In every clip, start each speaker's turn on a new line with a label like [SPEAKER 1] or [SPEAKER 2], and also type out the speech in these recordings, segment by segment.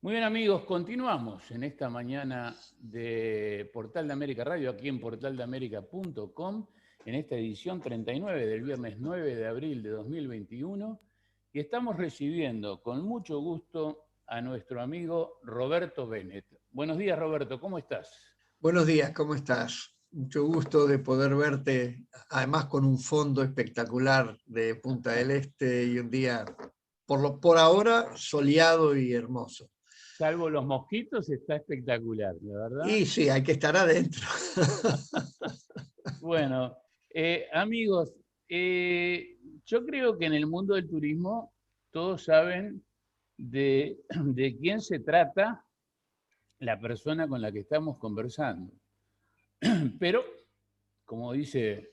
[SPEAKER 1] Muy bien, amigos, continuamos en esta mañana de Portal de América Radio, aquí en portaldeamerica.com, en esta edición 39 del viernes 9 de abril de 2021, y estamos recibiendo con mucho gusto a nuestro amigo Roberto Bennett. Buenos días, Roberto, ¿cómo estás?
[SPEAKER 2] Buenos días, ¿cómo estás? Mucho gusto de poder verte, además con un fondo espectacular de Punta del Este y un día, por ahora, soleado y hermoso.
[SPEAKER 1] Salvo los mosquitos, está espectacular, la verdad.
[SPEAKER 2] Y sí, hay que estar adentro.
[SPEAKER 1] Bueno, amigos, yo creo que en el mundo del turismo todos saben de quién se trata la persona con la que estamos conversando. Pero, como dice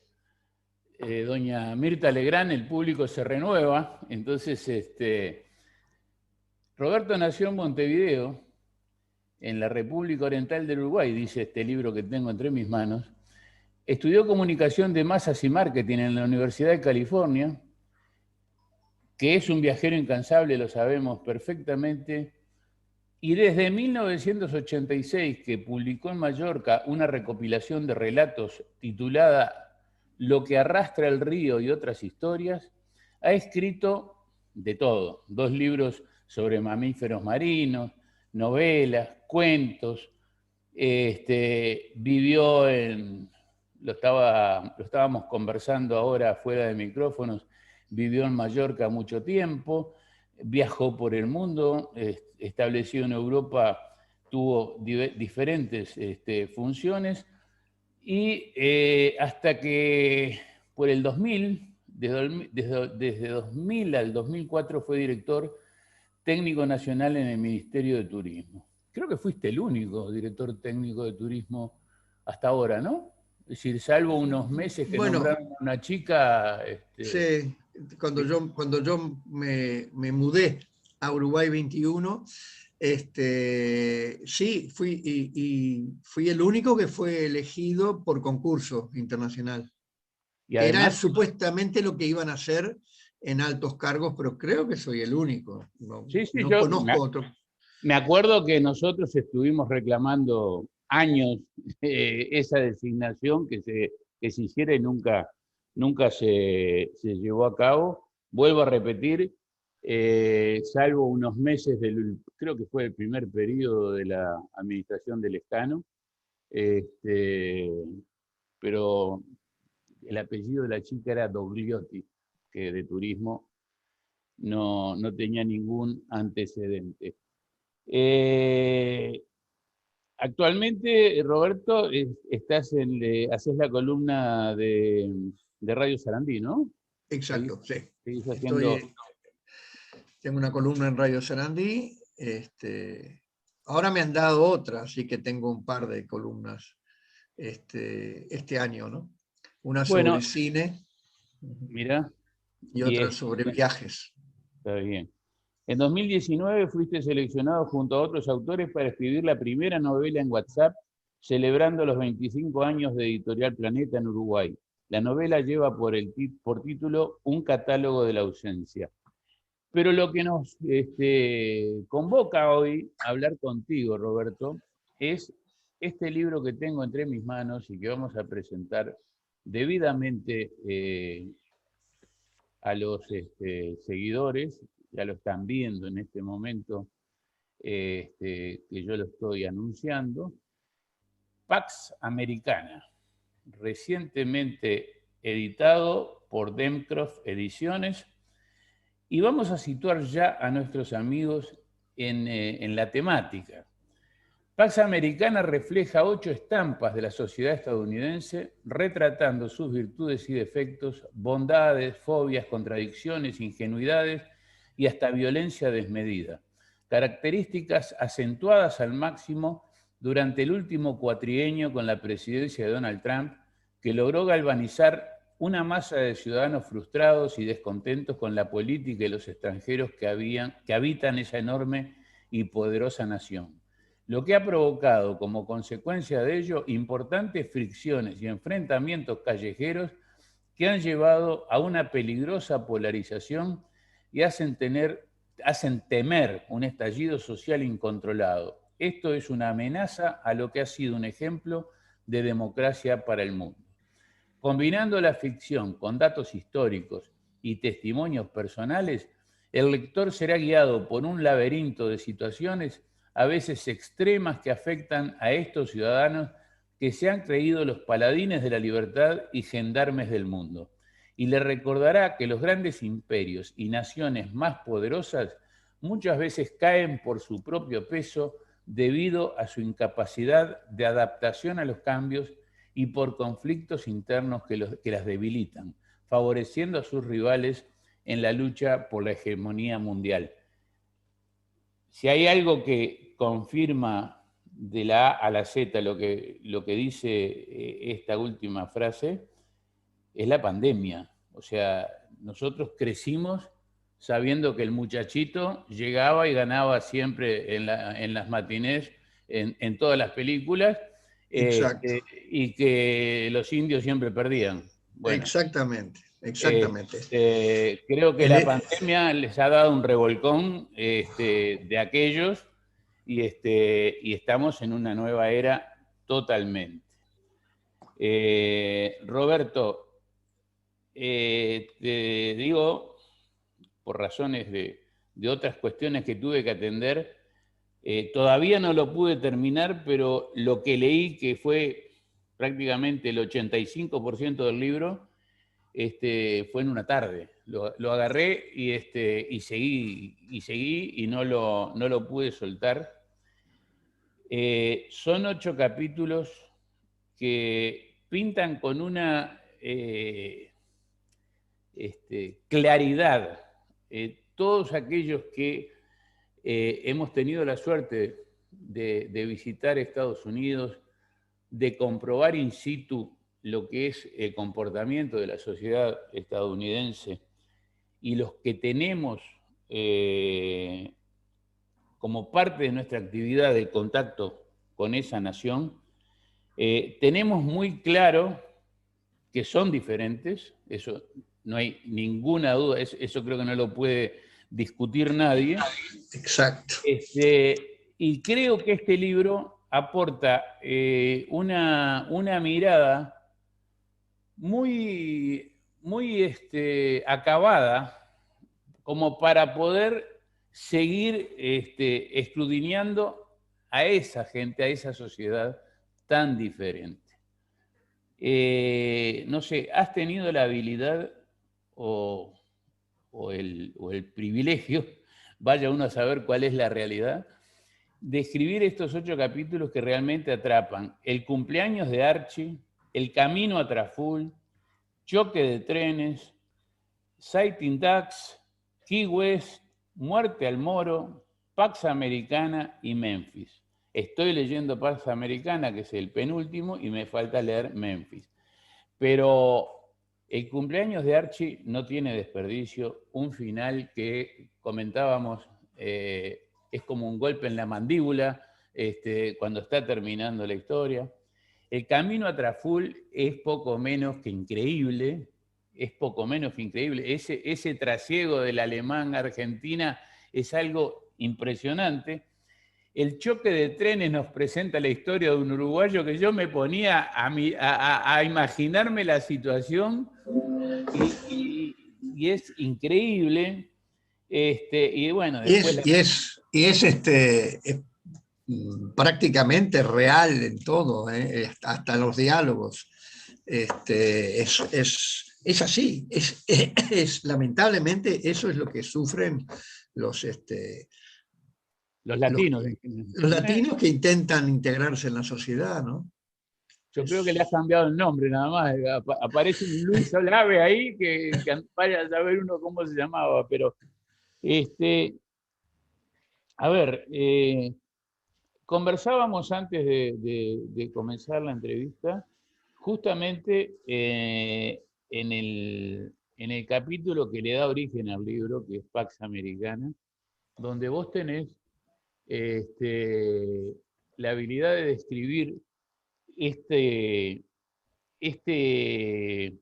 [SPEAKER 1] doña Mirta Legrand, el público se renueva. Entonces, Roberto nació en Montevideo, en la República Oriental del Uruguay, dice este libro que tengo entre mis manos. Estudió comunicación de masas y marketing en la Universidad de California, que es un viajero incansable, lo sabemos perfectamente, y desde 1986, que publicó en Mallorca una recopilación de relatos titulada Lo que arrastra el río y otras historias, ha escrito de todo, 2 libros sobre mamíferos marinos, novelas, cuentos, vivió en, lo estábamos conversando ahora fuera de micrófonos, vivió en Mallorca mucho tiempo, viajó por el mundo, establecido en Europa, tuvo diferentes funciones y hasta que por el 2000, desde 2000 al 2004 fue director técnico nacional en el Ministerio de Turismo. Creo que fuiste el único director técnico de turismo hasta ahora, ¿no? Es decir, salvo unos meses que
[SPEAKER 2] Bueno,
[SPEAKER 1] nombraron a una chica.
[SPEAKER 2] sí, cuando yo me mudé a Uruguay 21, sí, fui el único que fue elegido por concurso internacional.
[SPEAKER 1] Y
[SPEAKER 2] Era
[SPEAKER 1] además,
[SPEAKER 2] supuestamente lo que iban a hacer en altos cargos, pero creo que soy el único. No,
[SPEAKER 1] sí, sí,
[SPEAKER 2] no conozco otro.
[SPEAKER 1] me acuerdo que nosotros estuvimos reclamando años esa designación que se hiciera y nunca se llevó a cabo. Vuelvo a repetir, salvo unos meses creo que fue el primer periodo de la administración del Escano, este, pero el apellido de la chica era Dogliotti, que de turismo no tenía ningún antecedente. Eh, Actualmente, Roberto, haces la columna de Radio Sarandí, ¿no? Seguís,
[SPEAKER 2] Exacto, sí.
[SPEAKER 1] seguís haciendo.
[SPEAKER 2] Estoy, tengo una columna en Radio Sarandí. Ahora me han dado otra, así que tengo un par de columnas este año, ¿no? Una
[SPEAKER 1] Bueno,
[SPEAKER 2] sobre cine
[SPEAKER 1] mira,
[SPEAKER 2] y
[SPEAKER 1] y
[SPEAKER 2] otra sobre viajes.
[SPEAKER 1] está bien. En 2019 fuiste seleccionado junto a otros autores para escribir la primera novela en WhatsApp, celebrando los 25 años de Editorial Planeta en Uruguay. La novela lleva por título Un catálogo de la ausencia. Pero lo que nos convoca hoy a hablar contigo, Roberto, es este libro que tengo entre mis manos y que vamos a presentar debidamente a los seguidores, ya lo están viendo en este momento que yo lo estoy anunciando, Pax Americana, recientemente editado por Demcroft Ediciones. Y vamos a situar ya a nuestros amigos en la temática. Pax Americana refleja 8 estampas de la sociedad estadounidense, retratando sus virtudes y defectos, bondades, fobias, contradicciones, ingenuidades y hasta violencia desmedida. Características acentuadas al máximo durante el último cuatrienio con la presidencia de Donald Trump, que logró galvanizar una masa de ciudadanos frustrados y descontentos con la política y los extranjeros que habitan esa enorme y poderosa nación, lo que ha provocado como consecuencia de ello importantes fricciones y enfrentamientos callejeros que han llevado a una peligrosa polarización y hacen tener hacen temer un estallido social incontrolado. Esto es una amenaza a lo que ha sido un ejemplo de democracia para el mundo. Combinando la ficción con datos históricos y testimonios personales, el lector será guiado por un laberinto de situaciones a veces extremas que afectan a estos ciudadanos que se han creído los paladines de la libertad y gendarmes del mundo. Y le recordará que los grandes imperios y naciones más poderosas muchas veces caen por su propio peso debido a su incapacidad de adaptación a los cambios y por conflictos internos que las debilitan, favoreciendo a sus rivales en la lucha por la hegemonía mundial. Si hay algo que confirma de la A a la Z lo que dice esta última frase, es la pandemia. O sea, nosotros crecimos sabiendo que el muchachito llegaba y ganaba siempre en las matinés, en todas las películas,
[SPEAKER 2] Exacto.
[SPEAKER 1] y que los indios siempre perdían. Bueno,
[SPEAKER 2] Exactamente, exactamente.
[SPEAKER 1] creo que
[SPEAKER 2] El,
[SPEAKER 1] la
[SPEAKER 2] e-
[SPEAKER 1] pandemia les ha dado un revolcón de aquellos y estamos en una nueva era totalmente. Roberto, te digo, por razones de otras cuestiones que tuve que atender, todavía no lo pude terminar, pero lo que leí, que fue prácticamente el 85% del libro, fue en una tarde. Lo agarré y seguí y no lo pude soltar. Son 8 capítulos que pintan con una claridad todos aquellos que hemos tenido la suerte de visitar Estados Unidos, de comprobar in situ lo que es el comportamiento de la sociedad estadounidense y los que tenemos como parte de nuestra actividad de contacto con esa nación, tenemos muy claro que son diferentes, eso no hay ninguna duda, eso creo que no lo puede discutir nadie.
[SPEAKER 2] exacto.
[SPEAKER 1] Y creo que este libro aporta una mirada muy acabada como para poder seguir escudriñando a esa gente, a esa sociedad tan diferente. No sé, ¿has tenido la habilidad o, o el privilegio, vaya uno a saber cuál es la realidad, de escribir estos 8 capítulos que realmente atrapan? El cumpleaños de Archie, El camino a Traful, Choque de trenes, Sighting Ducks, Key West, Muerte al Moro, Pax Americana y Memphis. Estoy leyendo Pax Americana, que es el penúltimo, y me falta leer Memphis. Pero el cumpleaños de Archie no tiene desperdicio. Un final que comentábamos es como un golpe en la mandíbula cuando está terminando la historia. El camino a Traful es poco menos que increíble. Es poco menos que increíble. Ese trasiego del alemán a Argentina es algo impresionante. El choque de trenes nos presenta la historia de un uruguayo que yo me ponía a imaginarme la situación y es increíble. Y bueno,
[SPEAKER 2] Y
[SPEAKER 1] después
[SPEAKER 2] es, y es, y es, prácticamente real en todo, hasta los diálogos. Es así, lamentablemente eso es lo que sufren los,
[SPEAKER 1] los
[SPEAKER 2] los,
[SPEAKER 1] latinos.
[SPEAKER 2] los latinos que intentan integrarse en la sociedad, ¿no?
[SPEAKER 1] Yo creo que le
[SPEAKER 2] Es,
[SPEAKER 1] has cambiado el nombre nada más. Aparece un Luis Olave ahí que vaya a saber uno cómo se llamaba. Pero, a ver, conversábamos antes de comenzar la entrevista, justamente en el capítulo que le da origen al libro, que es Pax Americana, donde vos tenés la habilidad de describir este, este,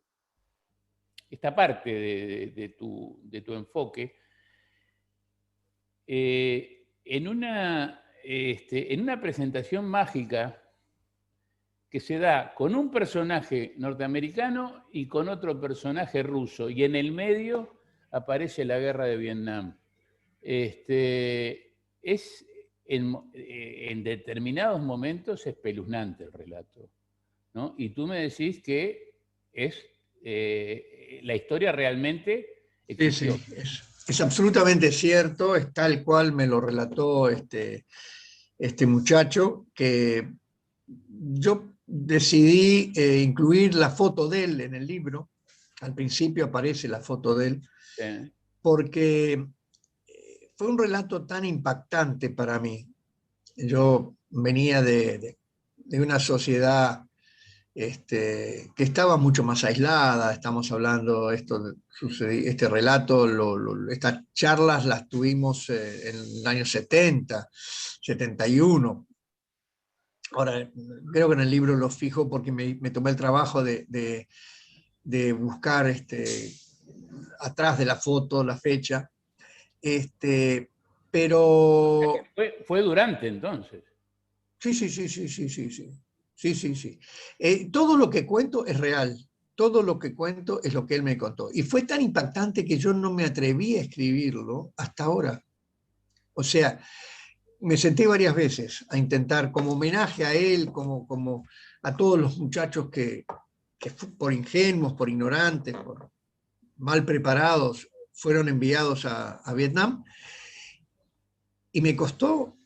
[SPEAKER 1] esta parte de tu enfoque, en una presentación mágica que se da con un personaje norteamericano y con otro personaje ruso, y en el medio aparece la guerra de Vietnam. Es en determinados momentos espeluznante el relato, ¿no? Y tú me decís que la historia realmente existió.
[SPEAKER 2] Sí, es absolutamente cierto, es tal cual me lo relató este muchacho, que yo decidí incluir la foto de él en el libro. Al principio aparece la foto de él,
[SPEAKER 1] Sí.
[SPEAKER 2] porque fue un relato tan impactante para mí. Yo venía de una sociedad que estaba mucho más aislada. Estamos hablando, este relato, estas charlas las tuvimos en el año 70, 71. Ahora, creo que en el libro lo fijo porque me tomé el trabajo de buscar atrás de la foto la fecha. Pero
[SPEAKER 1] Fue durante entonces.
[SPEAKER 2] sí, sí, sí, sí, sí, sí, sí. Sí, sí, sí. Todo lo que cuento es real. Todo lo que cuento es lo que él me contó. Y fue tan impactante que yo no me atreví a escribirlo hasta ahora. O sea, me senté varias veces a intentar, como homenaje a él, como a todos los muchachos que por ingenuos, por ignorantes, por mal preparados, fueron enviados a Vietnam. Y me costó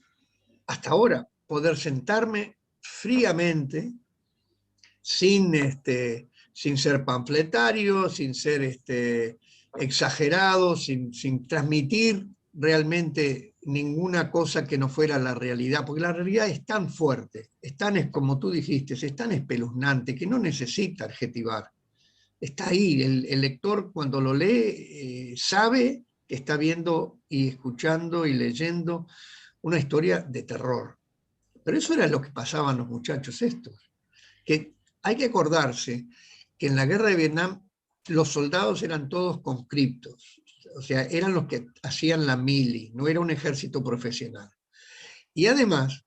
[SPEAKER 2] hasta ahora poder sentarme fríamente, sin, sin ser panfletario, sin ser exagerado, sin transmitir realmente ninguna cosa que no fuera la realidad, porque la realidad es tan fuerte, como tú dijiste, es tan espeluznante que no necesita adjetivar. Está ahí, el lector cuando lo lee sabe que está viendo y escuchando y leyendo una historia de terror. Pero eso era lo que pasaban los muchachos estos, que hay que acordarse que en la guerra de Vietnam los soldados eran todos conscriptos, o sea, eran los que hacían la mili, no era un ejército profesional. Y además,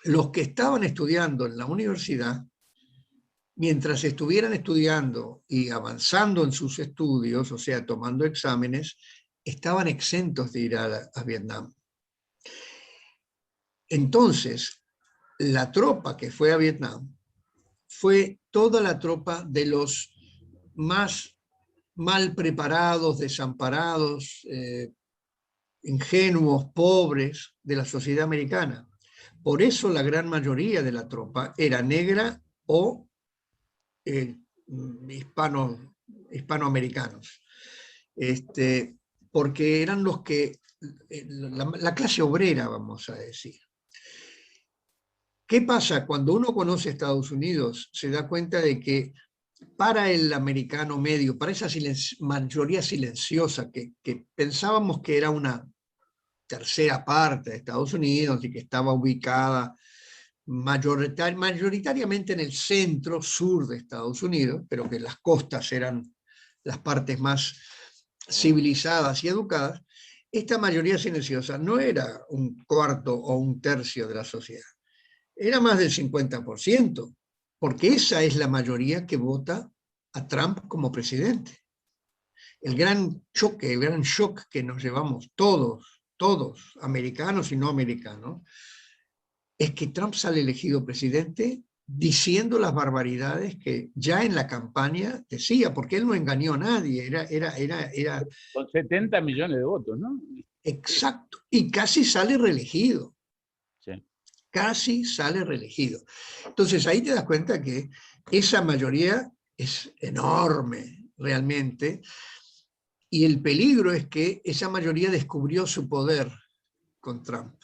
[SPEAKER 2] los que estaban estudiando en la universidad, mientras estuvieran estudiando y avanzando en sus estudios, o sea, tomando exámenes, estaban exentos de ir a Vietnam. Entonces, la tropa que fue a Vietnam fue toda la tropa de los más mal preparados, desamparados, ingenuos, pobres de la sociedad americana. Por eso la gran mayoría de la tropa era negra o eh, hispanoamericanos. Porque eran los que, la clase obrera, vamos a decir. ¿Qué pasa? Cuando uno conoce Estados Unidos, se da cuenta de que para el americano medio, para esa mayoría silenciosa que pensábamos que era una tercera parte de Estados Unidos y que estaba ubicada mayoritariamente en el centro sur de Estados Unidos, pero que las costas eran las partes más civilizadas y educadas, esta mayoría silenciosa no era un cuarto o un tercio de la sociedad, era más del 50%, porque esa es la mayoría que vota a Trump como presidente. El gran shock que nos llevamos todos, americanos y no americanos, es que Trump sale elegido presidente diciendo las barbaridades que ya en la campaña decía, porque él no engañó a nadie, era
[SPEAKER 1] Con 70 millones de votos, ¿no?
[SPEAKER 2] exacto, y casi sale reelegido.
[SPEAKER 1] Sí.
[SPEAKER 2] Casi sale reelegido. Entonces ahí te das cuenta que esa mayoría es enorme realmente, y el peligro es que esa mayoría descubrió su poder con Trump.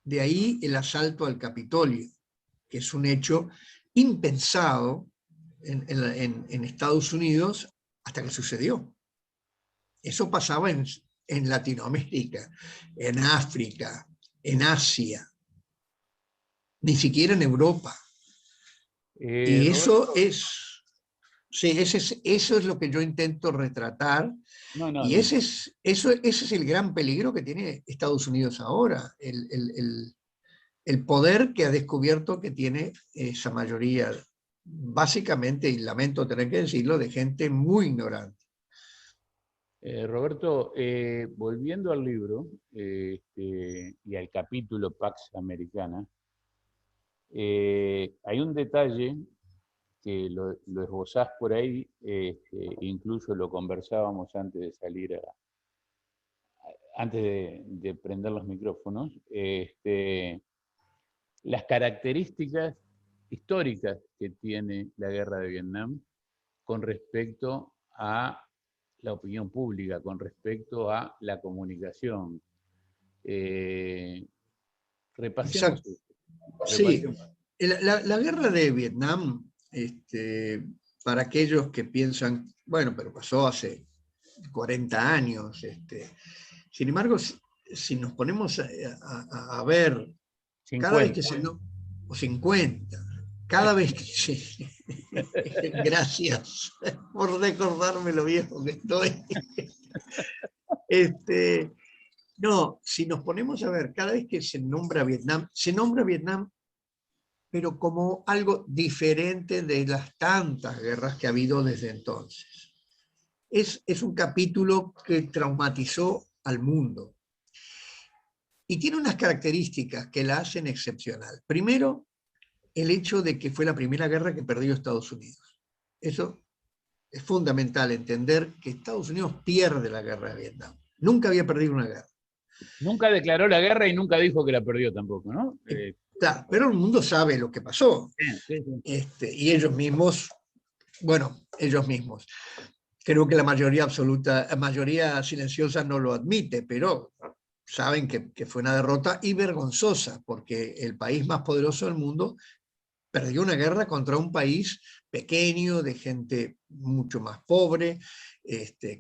[SPEAKER 2] De ahí el asalto al Capitolio, que es un hecho impensado en Estados Unidos hasta que sucedió. Eso pasaba en Latinoamérica, en África, en Asia, ni siquiera en Europa. Y eso
[SPEAKER 1] Roberto,
[SPEAKER 2] es, Sí, eso es lo que yo intento retratar.
[SPEAKER 1] No, no,
[SPEAKER 2] Y ese es el gran peligro que tiene Estados Unidos ahora, el poder que ha descubierto que tiene esa mayoría, básicamente, y lamento tener que decirlo, de gente muy ignorante.
[SPEAKER 1] Roberto, volviendo al libro y al capítulo Pax Americana, hay un detalle que lo esbozás por ahí, incluso lo conversábamos antes de salir, antes de prender los micrófonos, las características históricas que tiene la guerra de Vietnam con respecto a la opinión pública, con respecto a la comunicación. Repasemos
[SPEAKER 2] Exacto.
[SPEAKER 1] eso.
[SPEAKER 2] Sí,
[SPEAKER 1] Repasemos.
[SPEAKER 2] la guerra de Vietnam, para aquellos que piensan, bueno, pero pasó hace 40 años, sin embargo, si nos ponemos a ver, cada vez
[SPEAKER 1] 50.
[SPEAKER 2] que o 50, cada vez que se, gracias por recordarme lo viejo que estoy. Este, no, si nos ponemos a ver, cada vez que se nombra Vietnam, pero como algo diferente de las tantas guerras que ha habido desde entonces. Es un capítulo que traumatizó al mundo y tiene unas características que la hacen excepcional. Primero, el hecho de que fue la primera guerra que perdió Estados Unidos. Eso es fundamental, entender que Estados Unidos pierde la guerra de Vietnam. Nunca había perdido una guerra.
[SPEAKER 1] Nunca declaró la guerra y nunca dijo que la perdió tampoco, ¿no?
[SPEAKER 2] Claro, pero el mundo sabe lo que pasó.
[SPEAKER 1] Sí, sí.
[SPEAKER 2] Y ellos mismos, creo que la mayoría silenciosa no lo admite, pero saben que fue una derrota y vergonzosa, porque el país más poderoso del mundo perdió una guerra contra un país pequeño, de gente mucho más pobre,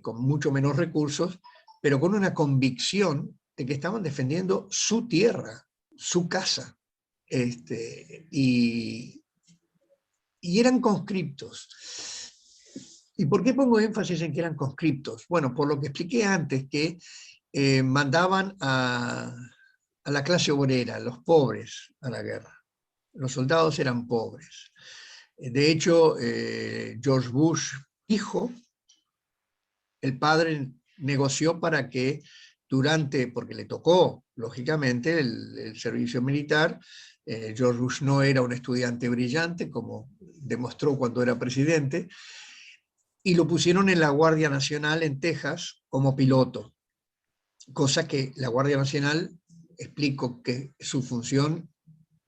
[SPEAKER 2] con mucho menos recursos, pero con una convicción de que estaban defendiendo su tierra, su casa. Y eran conscriptos. ¿Y por qué pongo énfasis en que eran conscriptos? Bueno, por lo que expliqué antes, que mandaban a la clase obrera, los pobres, a la guerra. Los soldados eran pobres. De hecho, George Bush, hijo, el padre negoció para que porque le tocó, lógicamente, el servicio militar. George Bush no era un estudiante brillante, como demostró cuando era presidente, y lo pusieron en la Guardia Nacional en Texas como piloto, cosa que la Guardia Nacional, explico que su función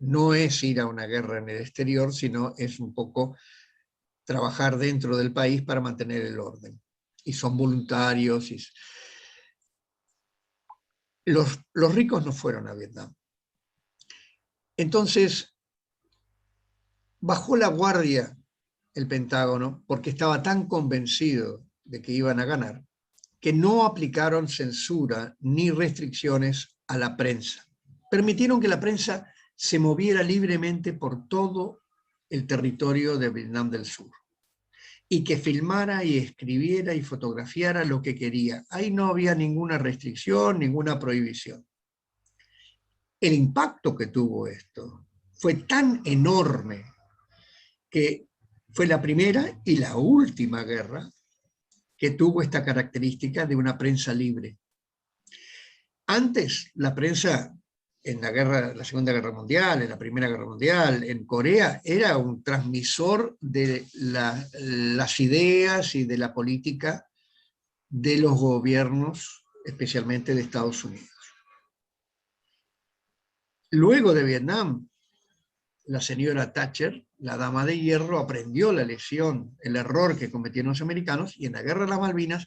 [SPEAKER 2] no es ir a una guerra en el exterior, sino es un poco trabajar dentro del país para mantener el orden. Y son voluntarios. Los ricos no fueron a Vietnam. Entonces, bajó la guardia el Pentágono porque estaba tan convencido de que iban a ganar, que no aplicaron censura ni restricciones a la prensa. Permitieron que la prensa se moviera libremente por todo el territorio de Vietnam del Sur y que filmara y escribiera y fotografiara lo que quería. Ahí no había ninguna restricción, ninguna prohibición. El impacto que tuvo esto fue tan enorme que fue la primera y la última guerra que tuvo esta característica de una prensa libre. Antes, la prensa en la Segunda Guerra Mundial, en la Primera Guerra Mundial, en Corea, era un transmisor de las ideas y de la política de los gobiernos, especialmente de Estados Unidos. Luego de Vietnam, la señora Thatcher, la dama de hierro, aprendió la lección, el error que cometieron los americanos, y en la Guerra de las Malvinas,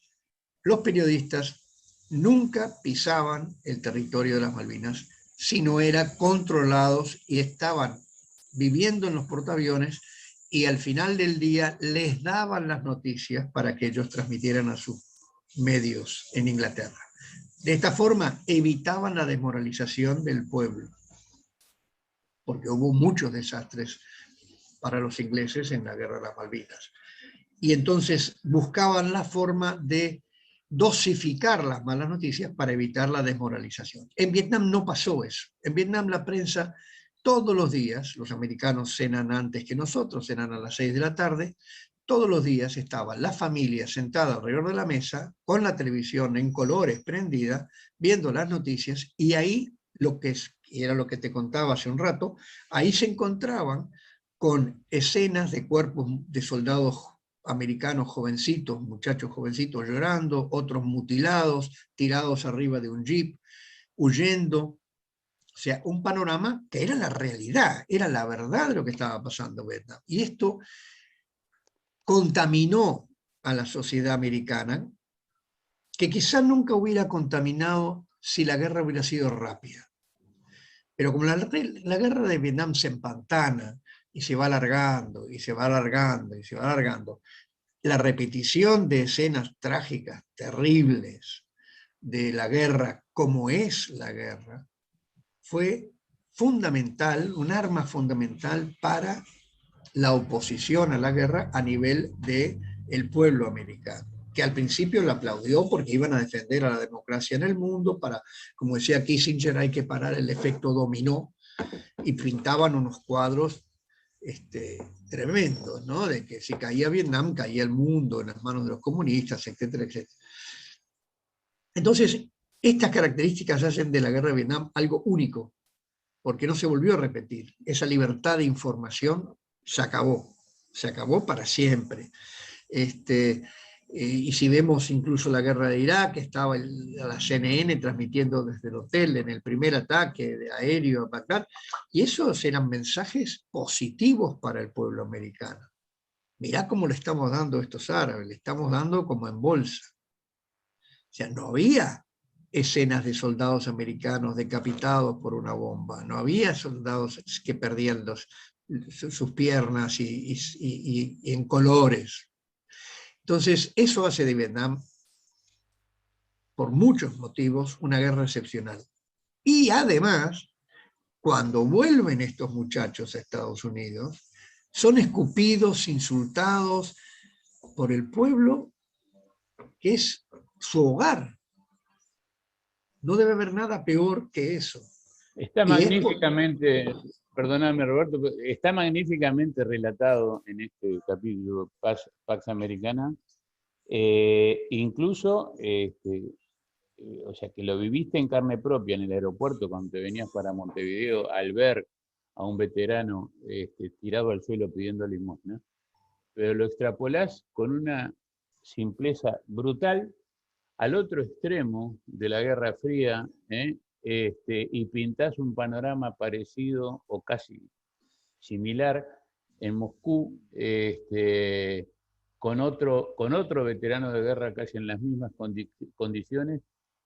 [SPEAKER 2] los periodistas nunca pisaban el territorio de las Malvinas, sino eran controlados y estaban viviendo en los portaaviones y al final del día les daban las noticias para que ellos transmitieran a sus medios en Inglaterra. De esta forma evitaban la desmoralización del pueblo, porque hubo muchos desastres para los ingleses en la Guerra de las Malvinas. y entonces buscaban la forma de dosificar las malas noticias para evitar la desmoralización. En Vietnam no pasó eso. En Vietnam la prensa todos los días, los americanos cenan antes que nosotros, cenan a las 6 de la tarde, todos los días estaba la familia sentada alrededor de la mesa, con la televisión en colores prendida, viendo las noticias, y ahí era lo que te contaba hace un rato, ahí se encontraban con escenas de cuerpos de soldados americanos jovencitos, muchachos jovencitos llorando, otros mutilados, tirados arriba de un jeep, huyendo. O sea, un panorama que era la realidad, era la verdad de lo que estaba pasando en Vietnam. Y esto contaminó a la sociedad americana, que quizás nunca hubiera contaminado si la guerra hubiera sido rápida. Pero como la guerra de Vietnam se empantana y se va alargando, y se va alargando, y se va alargando, la repetición de escenas trágicas, terribles, de la guerra, como es la guerra, fue fundamental, un arma fundamental para la oposición a la guerra a nivel del pueblo americano, que al principio la aplaudió porque iban a defender a la democracia en el mundo, para, como decía Kissinger, hay que parar el efecto dominó, y pintaban unos cuadros tremendos, ¿no? De que si caía Vietnam, caía el mundo en las manos de los comunistas, etcétera, etcétera. Entonces, estas características hacen de la guerra de Vietnam algo único, porque no se volvió a repetir. Esa libertad de información se acabó para siempre. Y si vemos incluso la guerra de Irak, estaba la CNN transmitiendo desde el hotel en el primer ataque aéreo a Bagdad, y esos eran mensajes positivos para el pueblo americano. Mirá cómo le estamos dando a estos árabes, le estamos dando como en bolsa. O sea, no había escenas de soldados americanos decapitados por una bomba, no había soldados que perdían sus piernas y en colores. Entonces, eso hace de Vietnam, por muchos motivos, una guerra excepcional. Y además, cuando vuelven estos muchachos a Estados Unidos, son escupidos, insultados por el pueblo que es su hogar. No debe haber nada peor que eso.
[SPEAKER 1] Está magníficamente, perdóname Roberto, está magníficamente relatado en este capítulo Pax Americana, incluso, o sea, que lo viviste en carne propia en el aeropuerto cuando te venías para Montevideo al ver a un veterano tirado al suelo pidiendo limosna, pero lo extrapolás con una simpleza brutal al otro extremo de la Guerra Fría, y pintás un panorama parecido o casi similar en Moscú, con otro veterano de guerra casi en las mismas condiciones,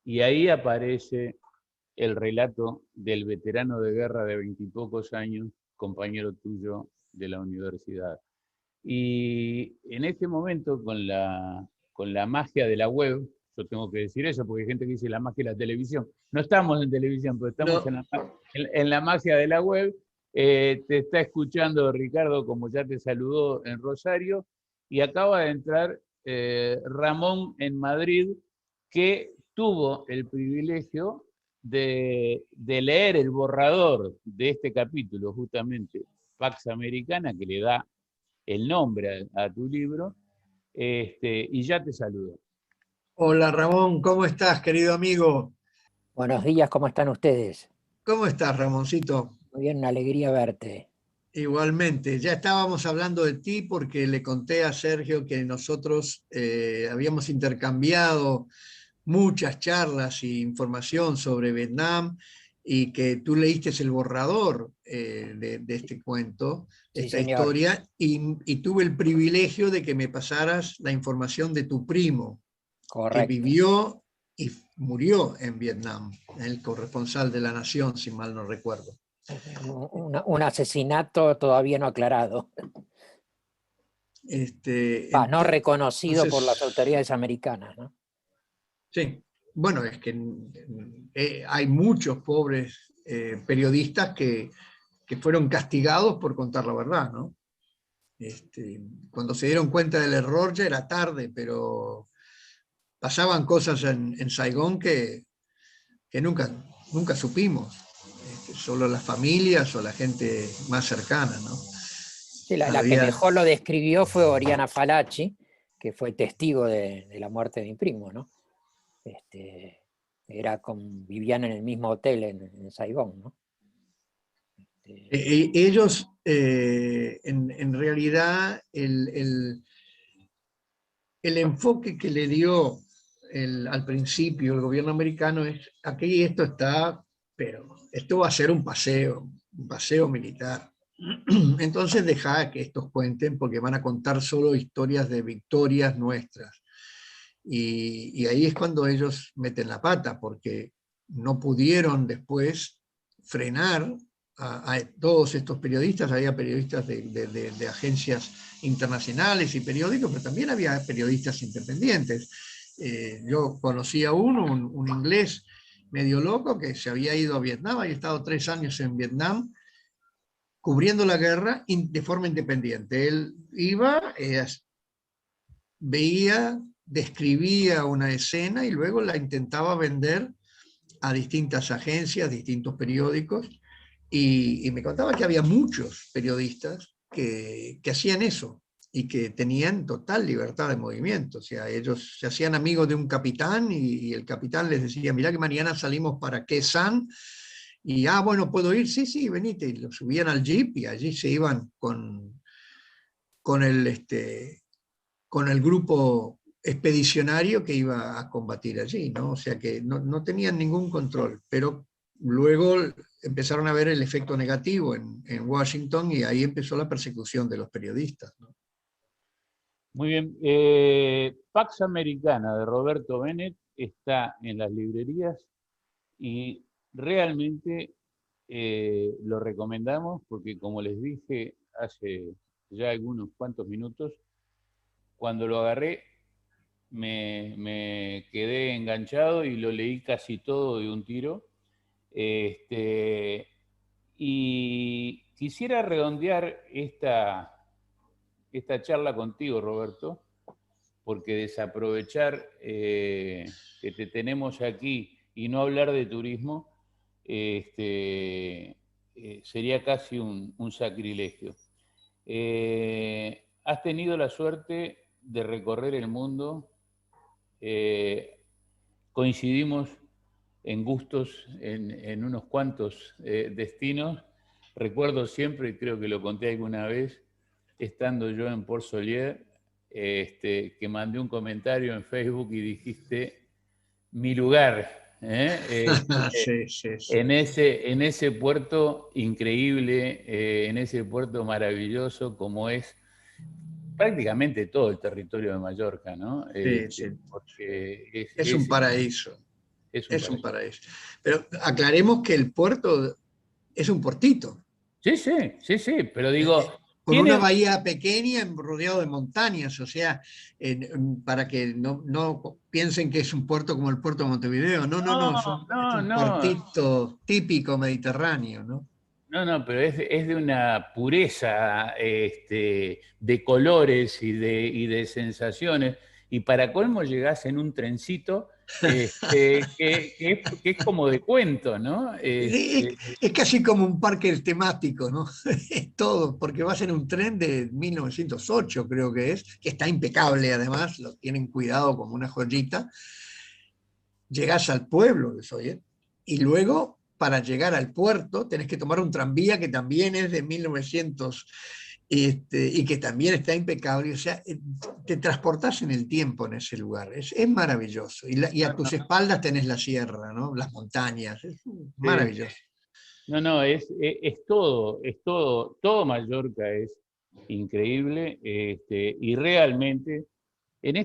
[SPEAKER 1] y ahí aparece el relato del veterano de guerra de 20 y pocos años, compañero tuyo de la universidad. Y en este momento, con la magia de la web, yo tengo que decir eso, porque hay gente que dice la magia de la televisión. No estamos en televisión, pero estamos
[SPEAKER 2] no.
[SPEAKER 1] en la magia de la web. Te está escuchando Ricardo, como ya te saludó en Rosario, y acaba de entrar Ramón en Madrid, que tuvo el privilegio de leer el borrador de este capítulo, justamente, Pax Americana, que le da el nombre a tu libro, y ya te saludo.
[SPEAKER 2] Hola Ramón, ¿cómo estás, querido amigo?
[SPEAKER 3] Buenos días, ¿cómo están ustedes?
[SPEAKER 2] ¿Cómo estás, Ramoncito?
[SPEAKER 3] Muy bien, una alegría verte.
[SPEAKER 2] Igualmente, ya estábamos hablando de ti porque le conté a Sergio que nosotros habíamos intercambiado muchas charlas e información sobre Vietnam, y que tú leíste el borrador de este cuento,
[SPEAKER 3] Sí,
[SPEAKER 2] esta
[SPEAKER 3] señor.
[SPEAKER 2] historia, y tuve el privilegio de que me pasaras la información de tu primo,
[SPEAKER 3] Correcto.
[SPEAKER 2] que vivió y murió en Vietnam, el corresponsal de La Nación, si mal no recuerdo.
[SPEAKER 3] Un asesinato todavía no aclarado. No reconocido por las autoridades americanas, ¿no?
[SPEAKER 2] Sí, bueno, es que hay muchos pobres periodistas que fueron castigados por contar la verdad, ¿no? Cuando se dieron cuenta del error ya era tarde, pero pasaban cosas en Saigón que nunca supimos. Solo las familias o la gente más cercana, ¿no?
[SPEAKER 3] Sí, la que mejor lo describió fue Oriana Falachi, que fue testigo de la muerte de mi primo, ¿no? Vivían en el mismo hotel en Saigón, ¿no?
[SPEAKER 2] Ellos, en realidad, el enfoque que le dio al principio el gobierno americano es: aquí esto está, pero esto va a ser un paseo militar. Entonces deja que estos cuenten, porque van a contar solo historias de victorias nuestras. Y ahí es cuando ellos meten la pata, porque no pudieron después frenar a todos estos periodistas. Había periodistas de agencias internacionales y periódicos, pero también había periodistas independientes. Yo conocí a uno, un inglés medio loco, que se había ido a Vietnam, había estado 3 años en Vietnam, cubriendo la guerra de forma independiente. Él iba, veía, describía una escena y luego la intentaba vender a distintas agencias, distintos periódicos, y me contaba que había muchos periodistas que hacían eso y que tenían total libertad de movimiento. O sea, ellos se hacían amigos de un capitán y el capitán les decía: mirá que mañana salimos para Khe Sanh, y bueno, ¿puedo ir? Sí, sí, venite. Y lo subían al jeep y allí se iban con el grupo expedicionario que iba a combatir allí, ¿no? O sea que no tenían ningún control, pero luego empezaron a ver el efecto negativo en Washington, y ahí empezó la persecución de los periodistas, ¿no?
[SPEAKER 1] Muy bien. Pax Americana de Roberto Bennett está en las librerías y realmente lo recomendamos porque, como les dije hace ya algunos cuantos minutos, cuando lo agarré me quedé enganchado y lo leí casi todo de un tiro. Y quisiera redondear esta charla contigo, Roberto, porque desaprovechar que te tenemos aquí y no hablar de turismo sería casi un sacrilegio. Has tenido la suerte de recorrer el mundo, coincidimos en gustos en unos cuantos destinos. Recuerdo siempre, y creo que lo conté alguna vez, estando yo en Port Solier, que mandé un comentario en Facebook y dijiste: mi lugar,
[SPEAKER 2] Sí, sí, sí.
[SPEAKER 1] en ese puerto increíble, en ese puerto maravilloso como es prácticamente todo el territorio de Mallorca, ¿no?
[SPEAKER 2] Sí, sí.
[SPEAKER 1] Porque
[SPEAKER 2] Es un paraíso.
[SPEAKER 1] es un
[SPEAKER 2] Es un
[SPEAKER 1] paraíso.
[SPEAKER 2] paraíso. Pero aclaremos que el puerto es un portito.
[SPEAKER 1] Sí, sí, sí, sí, pero digo,
[SPEAKER 2] Con una
[SPEAKER 1] tiene...
[SPEAKER 2] bahía pequeña rodeado de montañas, o sea, para que no piensen que es un puerto como el puerto de Montevideo. No, no,
[SPEAKER 1] No,
[SPEAKER 2] no, es
[SPEAKER 1] no,
[SPEAKER 2] un
[SPEAKER 1] no,
[SPEAKER 2] puertito típico mediterráneo, ¿no?
[SPEAKER 1] no, pero es de una pureza de colores y de sensaciones. Y para colmo llegás en un trencito que es como de cuento, ¿no?
[SPEAKER 2] Es casi como un parque temático, ¿no? Es todo, porque vas en un tren de 1908, creo que es, que está impecable además, lo tienen cuidado como una joyita. Llegás al pueblo de Soller y luego, para llegar al puerto, tenés que tomar un tranvía que también es de 1900 y que también está impecable. O sea, te transportás en el tiempo en ese lugar. Es maravilloso. Y a tus espaldas tenés la sierra, ¿no? Las montañas. Es maravilloso.
[SPEAKER 1] No, es todo Mallorca es increíble, y realmente en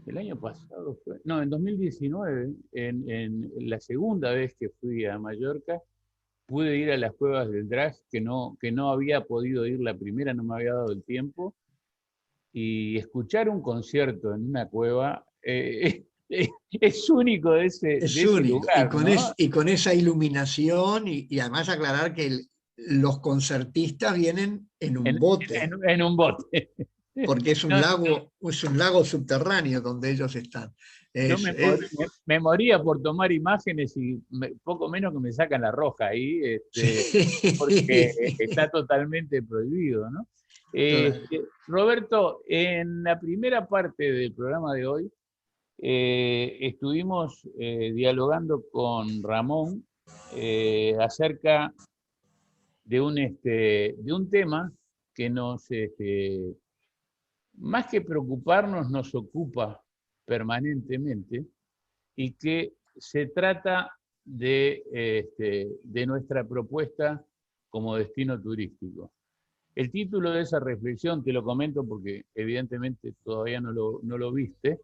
[SPEAKER 1] el año pasado no, en 2019, en la segunda vez que fui a Mallorca, pude ir a las cuevas del Drac, que no había podido ir la primera, no me había dado el tiempo, y escuchar un concierto en una cueva es único de
[SPEAKER 2] Es
[SPEAKER 1] ese
[SPEAKER 2] único.
[SPEAKER 1] lugar, ¿no?
[SPEAKER 2] Y con esa iluminación, y además aclarar que los concertistas vienen en un bote.
[SPEAKER 1] En un bote.
[SPEAKER 2] Porque es un lago subterráneo donde ellos están.
[SPEAKER 1] Yo me moría por tomar imágenes y poco menos que me sacan la roja ahí,
[SPEAKER 2] sí.
[SPEAKER 1] porque está totalmente prohibido, ¿no? Roberto, en la primera parte del programa de hoy estuvimos dialogando con Ramón acerca de un tema que más que preocuparnos, nos ocupa permanentemente y que se trata de nuestra propuesta como destino turístico. El título de esa reflexión, te lo comento porque evidentemente todavía no lo viste,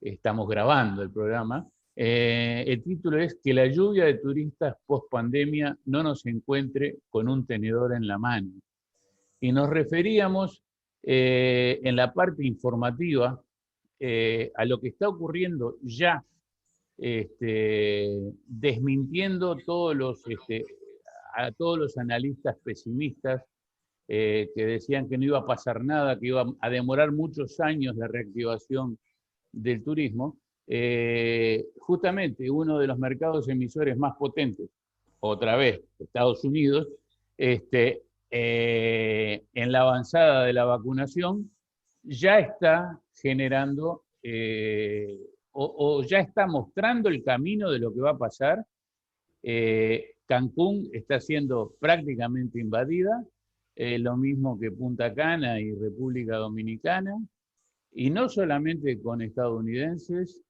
[SPEAKER 1] estamos grabando el programa, el título es Que la lluvia de turistas post pandemia no nos encuentre con un tenedor en la mano. Y nos referíamos en la parte informativa a lo que está ocurriendo ya, desmintiendo a todos los analistas pesimistas que decían que no iba a pasar nada, que iba a demorar muchos años la reactivación del turismo. Justamente uno de los mercados emisores más potentes, otra vez, Estados Unidos, en la avanzada de la vacunación, ya está generando o ya está mostrando el camino de lo que va a pasar. Cancún está siendo prácticamente invadida, lo mismo que Punta Cana y República Dominicana, y no solamente con estadounidenses,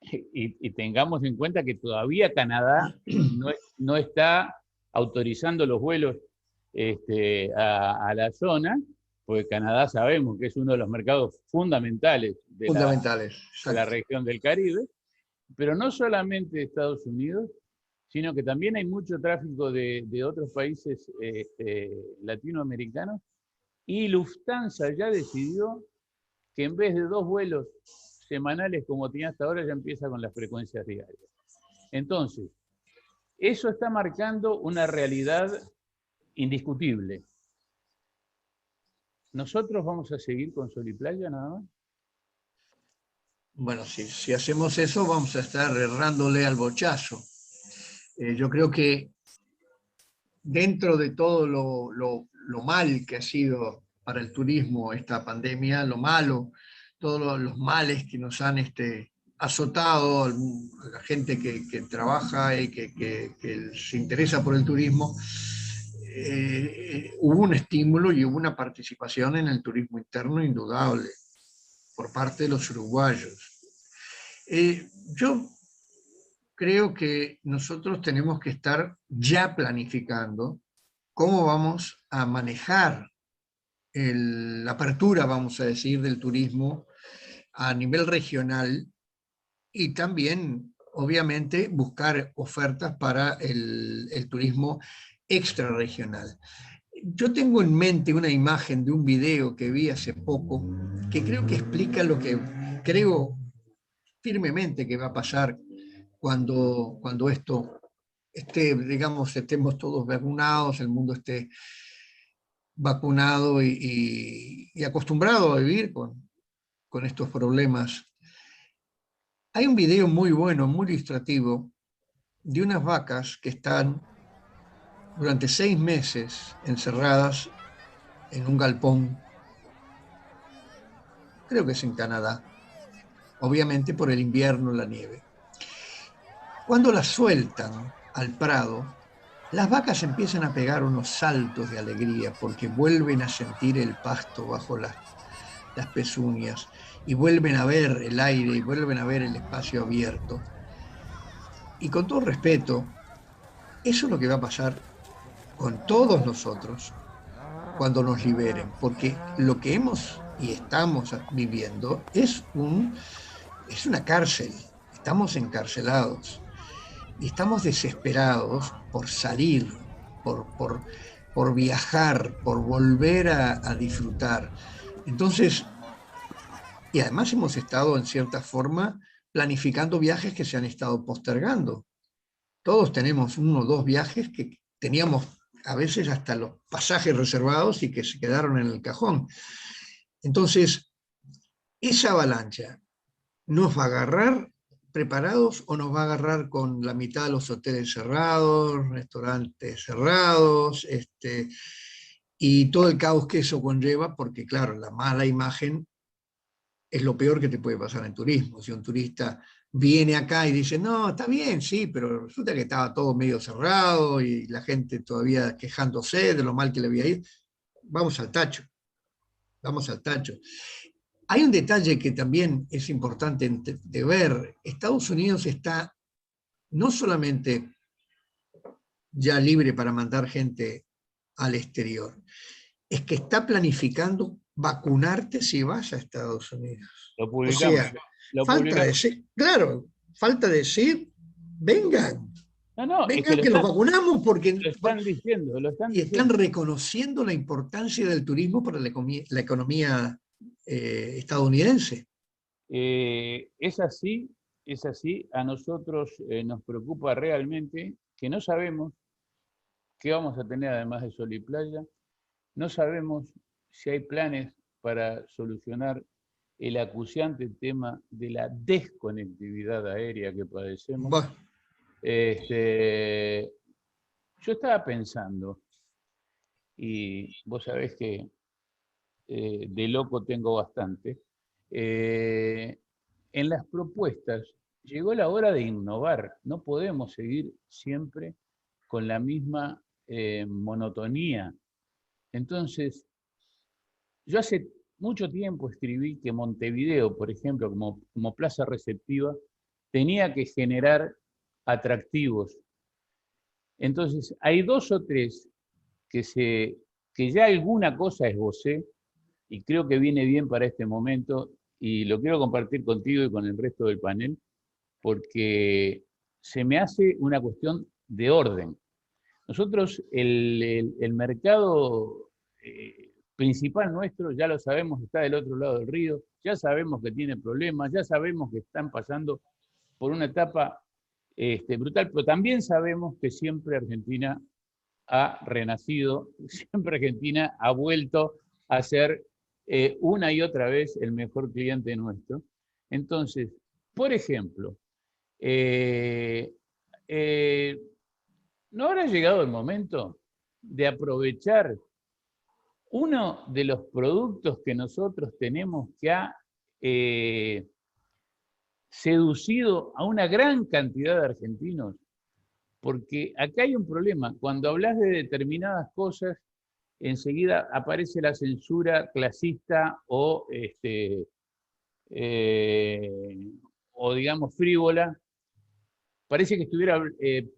[SPEAKER 1] y tengamos en cuenta que todavía Canadá no está autorizando los vuelos a la zona, porque Canadá sabemos que es uno de los mercados fundamentales de la región del Caribe, pero no solamente de Estados Unidos, sino que también hay mucho tráfico de otros países latinoamericanos, y Lufthansa ya decidió que en vez de 2 vuelos semanales como tenía hasta ahora, ya empieza con las frecuencias diarias. Entonces, eso está marcando una realidad indiscutible. ¿Nosotros vamos a seguir con Sol y Playa nada más?
[SPEAKER 2] Bueno, si hacemos eso, vamos a estar errándole al bochazo. Yo creo que dentro de todo lo mal que ha sido para el turismo esta pandemia, lo malo, todos los males que nos han azotado a la gente que trabaja y que se interesa por el turismo, hubo un estímulo y hubo una participación en el turismo interno indudable por parte de los uruguayos. Yo creo que nosotros tenemos que estar ya planificando cómo vamos a manejar la apertura, vamos a decir, del turismo a nivel regional, y también, obviamente, buscar ofertas para el turismo extrarregional. Yo tengo en mente una imagen de un video que vi hace poco, que creo que explica lo que creo firmemente que va a pasar cuando esto digamos, estemos todos vacunados, el mundo esté vacunado y acostumbrado a vivir con estos problemas. Hay un video muy bueno, muy ilustrativo, de unas vacas que están durante 6 meses encerradas en un galpón, creo que es en Canadá, obviamente por el invierno, la nieve. Cuando las sueltan al prado, las vacas empiezan a pegar unos saltos de alegría porque vuelven a sentir el pasto bajo las pezuñas y vuelven a ver el aire y vuelven a ver el espacio abierto. Y con todo respeto, eso es lo que va a pasar con todos nosotros cuando nos liberen, porque lo que hemos y estamos viviendo es una cárcel. Estamos encarcelados y estamos desesperados por salir, por viajar, por volver a disfrutar. Entonces, y además hemos estado en cierta forma planificando viajes que se han estado postergando. Todos tenemos 1 o 2 viajes que teníamos a veces hasta los pasajes reservados y que se quedaron en el cajón. Entonces, esa avalancha nos va a agarrar preparados o nos va a agarrar con la mitad de los hoteles cerrados, restaurantes cerrados, y todo el caos que eso conlleva, porque claro, la mala imagen es lo peor que te puede pasar en turismo. Si un turista viene acá y dice, no, está bien, sí, pero resulta que estaba todo medio cerrado y la gente todavía quejándose de lo mal que le había ido, vamos al tacho, vamos al tacho. Hay un detalle que también es importante de ver. Estados Unidos está no solamente ya libre para mandar gente al exterior, es que está planificando vacunarte si vas a Estados Unidos.
[SPEAKER 1] Lo
[SPEAKER 2] O sea, falta decir, claro, falta decir, vengan,
[SPEAKER 1] No, no, es
[SPEAKER 2] vengan que los vacunamos porque
[SPEAKER 1] lo están diciendo,
[SPEAKER 2] y están reconociendo la importancia del turismo para la economía estadounidense.
[SPEAKER 1] Es así, es así. A nosotros nos preocupa realmente que no sabemos qué vamos a tener además de sol y playa. No sabemos si hay planes para solucionar el acuciante tema de la desconectividad aérea que padecemos.
[SPEAKER 2] Bueno.
[SPEAKER 1] Yo estaba pensando, y vos sabés que de loco tengo bastante, en las propuestas llegó la hora de innovar. No podemos seguir siempre con la misma monotonía. Entonces, yo hace mucho tiempo escribí que Montevideo, por ejemplo, como plaza receptiva, tenía que generar atractivos. Entonces, hay 2 o 3 que ya alguna cosa esbocé y creo que viene bien para este momento y lo quiero compartir contigo y con el resto del panel porque se me hace una cuestión de orden. Nosotros, el mercado principal nuestro, ya lo sabemos, está del otro lado del río, ya sabemos que tiene problemas, ya sabemos que están pasando por una etapa brutal, pero también sabemos que siempre Argentina ha renacido, siempre Argentina ha vuelto a ser una y otra vez el mejor cliente nuestro. Entonces, por ejemplo, ¿no habrá llegado el momento de aprovechar uno de los productos que nosotros tenemos que ha seducido a una gran cantidad de argentinos? Porque acá hay un problema. Cuando hablas de determinadas cosas, enseguida aparece la censura clasista o digamos frívola. Parece que estuviera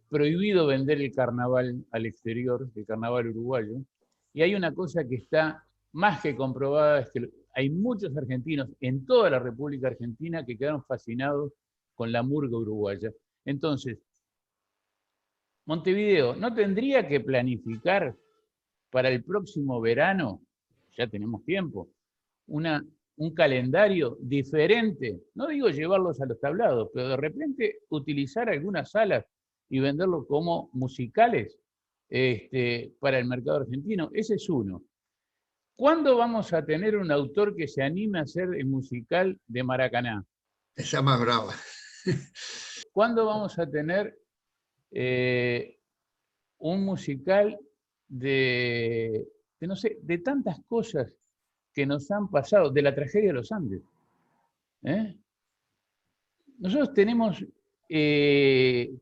[SPEAKER 1] prohibido vender el carnaval al exterior, el carnaval uruguayo. Y hay una cosa que está más que comprobada, es que hay muchos argentinos en toda la República Argentina que quedaron fascinados con la murga uruguaya. Entonces, Montevideo no tendría que planificar para el próximo verano, ya tenemos tiempo, un calendario diferente. No digo llevarlos a los tablados, pero de repente utilizar algunas salas y venderlo como musicales para el mercado argentino. Ese es uno. ¿Cuándo vamos a tener un autor que se anime a hacer el musical de Maracaná?
[SPEAKER 2] Esa más brava.
[SPEAKER 1] ¿Cuándo vamos a tener un musical no sé, de tantas cosas que nos han pasado, de la tragedia de los Andes? Nosotros tenemos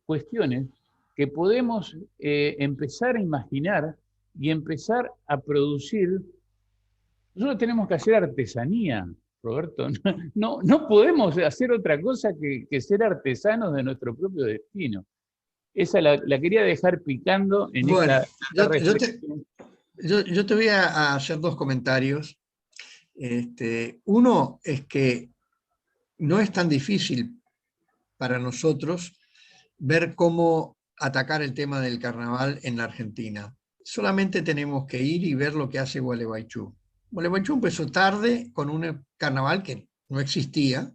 [SPEAKER 1] cuestiones que podemos empezar a imaginar y empezar a producir. Nosotros tenemos que hacer artesanía, Roberto. No podemos hacer otra cosa que ser artesanos de nuestro propio destino. Esa la quería dejar picando en
[SPEAKER 2] bueno,
[SPEAKER 1] esta reflexión.
[SPEAKER 2] Yo te voy a hacer 2 comentarios. Uno es que no es tan difícil para nosotros ver cómo atacar el tema del carnaval en la Argentina. Solamente tenemos que ir y ver lo que hace Gualeguaychú. Gualeguaychú empezó tarde con un carnaval que no existía.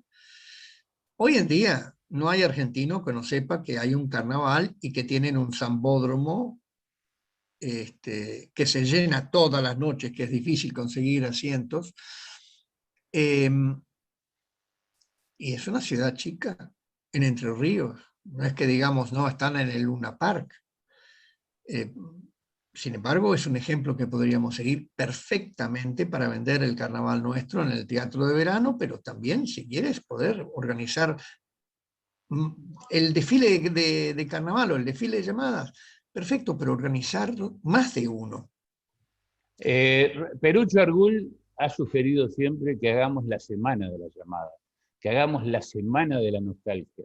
[SPEAKER 2] Hoy en día no hay argentino que no sepa que hay un carnaval y que tienen un zambódromo que se llena todas las noches, que es difícil conseguir asientos. Y es una ciudad chica, en Entre Ríos. No es que digamos, no, están en el Luna Park. Sin embargo, es un ejemplo que podríamos seguir perfectamente para vender el carnaval nuestro en el teatro de verano, pero también, si quieres, poder organizar el desfile de carnaval o el desfile de llamadas. Perfecto, pero organizar más de uno.
[SPEAKER 1] Perucho Argul ha sugerido siempre que hagamos la semana de la llamada, que hagamos la semana de la nostalgia.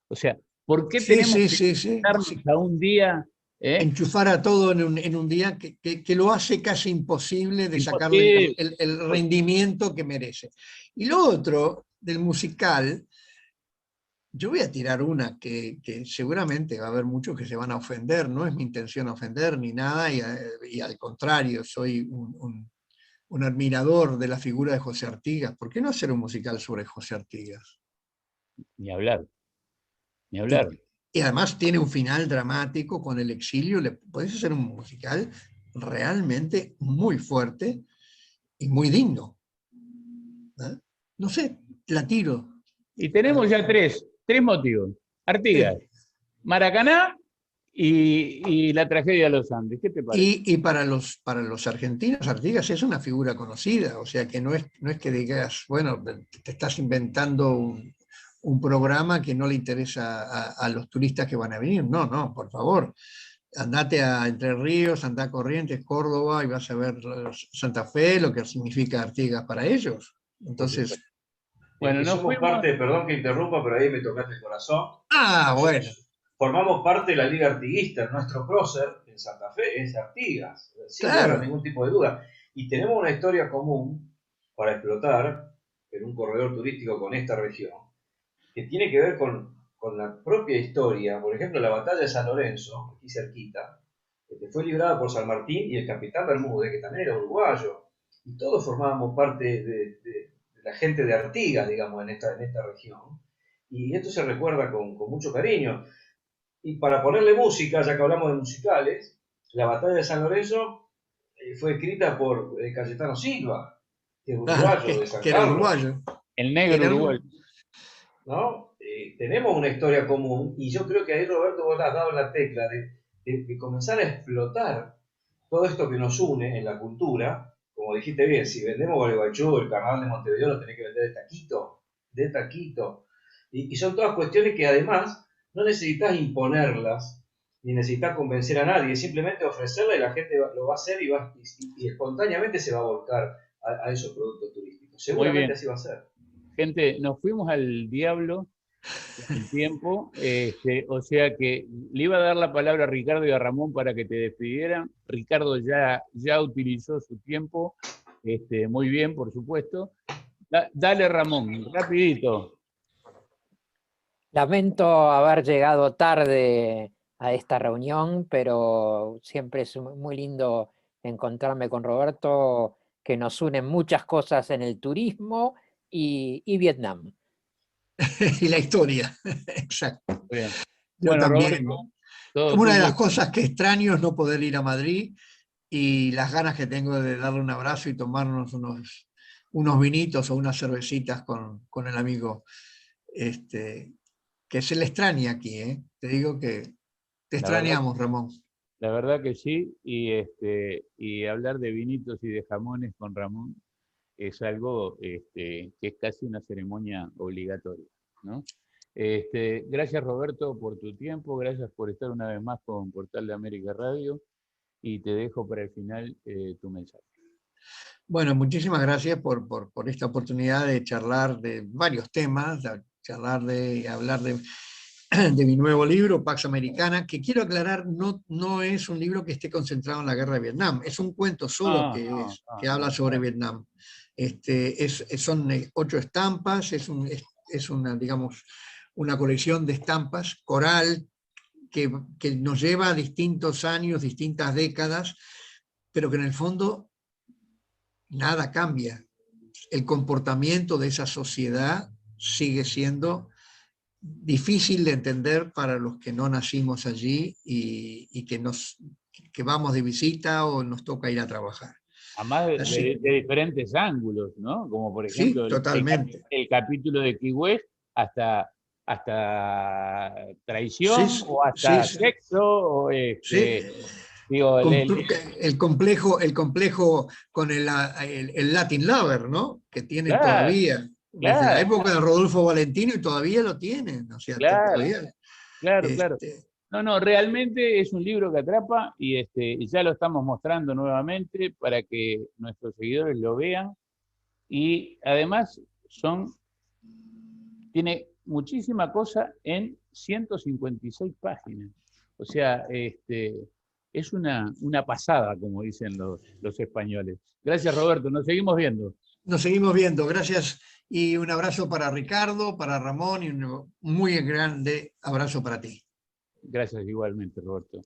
[SPEAKER 1] O sea, ¿por qué tenemos que darnos a un día?
[SPEAKER 2] Enchufar a todo en un día que lo hace casi imposible de sacarle el rendimiento que merece. Y lo otro, del musical, yo voy a tirar una que seguramente va a haber muchos que se van a ofender, no es mi intención ofender ni nada, y al contrario, soy un admirador de la figura de José Artigas. ¿Por qué no hacer un musical sobre José Artigas?
[SPEAKER 1] Ni hablar, ni hablar.
[SPEAKER 2] Y además tiene un final dramático con el exilio. Podés hacer un musical realmente muy fuerte y muy digno. ¿Eh? No sé, la tiro.
[SPEAKER 1] Y tenemos ya tres motivos. Artigas, Maracaná y la tragedia de los Andes. ¿Qué te parece?
[SPEAKER 2] Y para los argentinos, Artigas es una figura conocida, o sea que no es que digas, bueno, te estás inventando un programa que no le interesa a los turistas que van a venir. No, no, por favor. Andate a Entre Ríos, andá a Corrientes, Córdoba, y vas a ver Santa Fe, lo que significa Artigas para ellos. Entonces...
[SPEAKER 4] Bueno, somos parte, perdón que interrumpa, pero ahí me tocaste el corazón.
[SPEAKER 2] Bueno.
[SPEAKER 4] Formamos parte de la Liga Artiguista. Nuestro prócer en Santa Fe es Artigas, sin
[SPEAKER 2] claro.
[SPEAKER 4] ningún tipo de duda. Y tenemos una historia común para explotar en un corredor turístico con esta región, que tiene que ver con la propia historia. Por ejemplo, la batalla de San Lorenzo, aquí cerquita, que fue librada por San Martín y el capitán Bermúdez, que también era uruguayo. Y todos formábamos parte de la gente de Artigas, digamos, en esta región. Y esto se recuerda con mucho cariño. Y para ponerle música, ya que hablamos de musicales, la batalla de San Lorenzo fue escrita por Cayetano Silva, que es uruguayo, de San Carlos.
[SPEAKER 2] Uruguayo.
[SPEAKER 1] El negro uruguayo.
[SPEAKER 4] ¿No? Tenemos una historia común, y yo creo que ahí, Roberto, vos has dado la tecla de comenzar a explotar todo esto que nos une en la cultura. Como dijiste bien, si vendemos Gualeguaychú, el carnaval de Montevideo, lo tenés que vender de taquito. Y son todas cuestiones que además no necesitas imponerlas, ni necesitas convencer a nadie, simplemente ofrecerla y la gente lo va a hacer y espontáneamente se va a volcar a esos productos turísticos. Seguramente así va a ser.
[SPEAKER 1] Gente, nos fuimos al diablo el tiempo, o sea que le iba a dar la palabra a Ricardo y a Ramón para que te despidieran. Ricardo ya utilizó su tiempo, muy bien, por supuesto. Dale, Ramón, rapidito.
[SPEAKER 3] Lamento haber llegado tarde a esta reunión, pero siempre es muy lindo encontrarme con Roberto, que nos unen muchas cosas en el turismo y Vietnam.
[SPEAKER 2] Y la historia, exacto.
[SPEAKER 1] Bien.
[SPEAKER 2] Yo
[SPEAKER 1] bueno,
[SPEAKER 2] también.
[SPEAKER 1] Roberto,
[SPEAKER 2] una de las cosas que extraño es no poder ir a Madrid, y las ganas que tengo de darle un abrazo y tomarnos unos vinitos o unas cervecitas con el amigo, que se le extraña aquí, ¿eh? Te digo que te extrañamos, Ramón.
[SPEAKER 1] La verdad que sí, y hablar de vinitos y de jamones con Ramón es algo que es casi una ceremonia obligatoria, ¿no? Gracias, Roberto, por tu tiempo, gracias por estar una vez más con Portal de América Radio, y te dejo para el final tu mensaje.
[SPEAKER 2] Bueno, muchísimas gracias por esta oportunidad de charlar de varios temas, hablar de mi nuevo libro, Pax Americana, que quiero aclarar, no es un libro que esté concentrado en la guerra de Vietnam, es un cuento solo que habla sobre Vietnam. Son 8 estampas, es una, digamos, una colección de estampas coral que nos lleva a distintos años, distintas décadas, pero que en el fondo nada cambia. El comportamiento de esa sociedad sigue siendo difícil de entender para los que no nacimos allí y que que vamos de visita o nos toca ir a trabajar.
[SPEAKER 1] Además
[SPEAKER 2] Así.
[SPEAKER 1] de diferentes ángulos, ¿no? Como por
[SPEAKER 2] Sí,
[SPEAKER 1] ejemplo
[SPEAKER 2] totalmente.
[SPEAKER 1] el capítulo de Key West hasta traición
[SPEAKER 2] Sí,
[SPEAKER 1] o
[SPEAKER 2] sí,
[SPEAKER 1] hasta
[SPEAKER 2] sí.
[SPEAKER 1] sexo, o
[SPEAKER 2] Sí,
[SPEAKER 1] digo,
[SPEAKER 2] el complejo con el Latin Lover, ¿no? Que tienen
[SPEAKER 1] claro,
[SPEAKER 2] todavía, desde la
[SPEAKER 1] claro,
[SPEAKER 2] época de Rodolfo Valentino, y todavía lo tienen, o sea,
[SPEAKER 1] claro,
[SPEAKER 2] todavía.
[SPEAKER 1] claro.
[SPEAKER 2] Este,
[SPEAKER 1] No, realmente es un libro que atrapa y ya lo estamos mostrando nuevamente para que nuestros seguidores lo vean. Y además tiene muchísima cosa en 156 páginas. O sea, es una pasada, como dicen los españoles. Gracias, Roberto. Nos seguimos viendo.
[SPEAKER 2] Nos seguimos viendo, gracias, y un abrazo para Ricardo, para Ramón, y un muy grande abrazo para ti.
[SPEAKER 1] Gracias igualmente, Roberto.